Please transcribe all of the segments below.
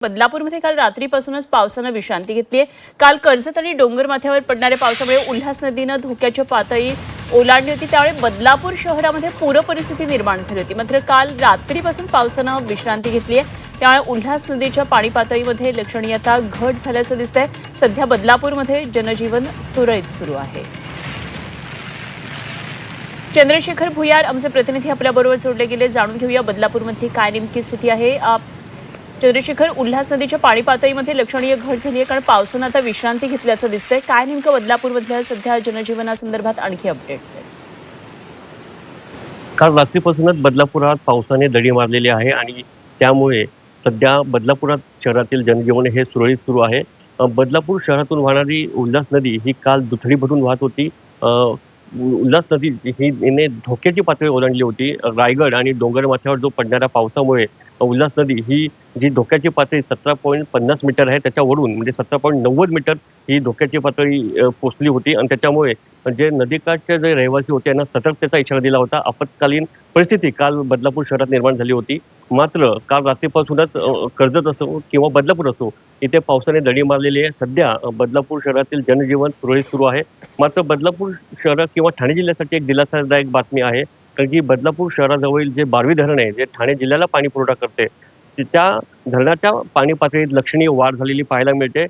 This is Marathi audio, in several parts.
बदलापूरमध्ये काल रात्रीपासूनच पावसानं विश्रांती घेतली आहे। काल कर्जत आणि डोंगर माथ्यावर पडणाऱ्या पावसामुळे उल्हास नदीनं धोक्याची पातळी ओलांडली होती। त्यामुळे बदलापूर शहरामध्ये पूर परिस्थिती निर्माण झाली होती। मात्र काल रात्रीपासून पावसानं विश्रांती घेतली आहे। त्यामुळे उल्हास नदीच्या पाणी पातळीमध्ये लक्षणीयता घट झाल्याचं दिसतंय। सध्या बदलापूरमध्ये जनजीवन सुरळीत सुरू आहे। चंद्रशेखर भुयार आमचे प्रतिनिधी आपल्याबरोबर जोडले गेले। जाणून घेऊया बदलापूरमधली काय नेमकी स्थिती आहे। चंद्रशेखर, उल्हास नदीच्या पाणी पातळीमध्ये लक्षणीय घट झाली आहे, कारण पावसानं आता विश्रांती घेतल्याचं दिसतंय। काय नेमकं बदलापूरमधल्या सध्या जनजीवनासंदर्भात आणखी अपडेट्स आहेत? काल रात्रीपासूनच बदलापुरात पावसाने दडी मारलेली आहे आणि त्यामुळे सध्या बदलापुरात शहरातील जनजीवन हे सुरळीत सुरू आहे। बदलापूर शहरातून वाहणारी उल्हास नदी ही काल दुथडी भरून वाहत होती। उल्हास नदी ही ने धोक्याची पातळी ओलांडली होती। रायगड आणि डोंगरमाथ्यावर जो पडणाऱ्या पावसामुळे उल्हास नदी ही जी धोक्याची पातळी 17.50 मीटर आहे त्याच्यावरून म्हणजे 17.90 मीटर ही धोक्याची पातळी पोचली होती आणि त्याच्यामुळे जे नदीकाठचे जे रहिवासी होते यांना सतर्कतेचा इशारा दिला होता। आपत्कालीन परिस्थिती काल बदलापूर शहरात निर्माण झाली होती। मात्र काल रात्रीपासूनच कर्जत असो किंवा बदलापूर असो इथे पावसाने दडी मारलेली आहे। सध्या बदलापूर शहरातील जनजीवन सुरळीत सुरू आहे। मात्र बदलापूर शहर किंवा ठाणे जिल्ह्यासाठी एक दिलासादायक बातमी आहे, कारण की बदलापूर शहराजवळील जे बारवी धरण आहे, जे ठाणे जिल्ह्याला पाणी पुरवठा करते, त्या धरणाच्या पाणी पातळीत लक्षणीय वाढ झालेली पाहायला मिळते।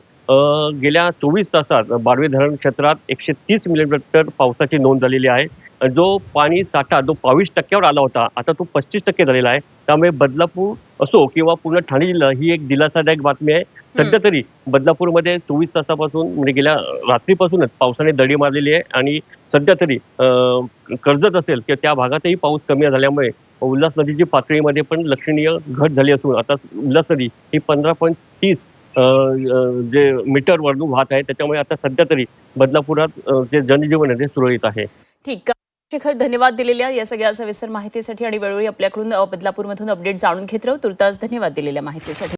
गेल्या 24 तासात बारवी धरण क्षेत्रात 130 मिलीमीटर पावसाची नोंद झालेली आहे। जो पाणी साठा जो 22% आला होता, आता तो 35% झालेला आहे। त्यामुळे बदलापूर असो किंवा पूर्ण ठाणे जिल्हा ही एक दिलासादायक बातमी आहे। सध्या तरी बदलापूरमध्ये 24 तासापासून म्हणजे गेल्या रात्रीपासूनच पावसाने दडी मारलेली आहे आणि सध्या तरी कर्जत असेल किंवा त्या भागातही पाऊस कमी झाल्यामुळे उल्हास नदीची पातळीमध्ये पण लक्षणीय घट झाली असून आता उल्हास नदी ही 15.30 जे मीटरवरून वाहत आहे। त्याच्यामुळे आता सध्या तरी बदलापुरात जे जनजीवन आहे ते सुरळीत आहे। ठीक, शेखर, धन्यवाद दिलेल्या या सगळ्या सविस्तर माहितीसाठी आणि वेळोवेळी आपल्याकडून बदलापूरमधून अपडेट जाणून घेत राहू। तुर्तास धन्यवाद दिलेल्या माहितीसाठी।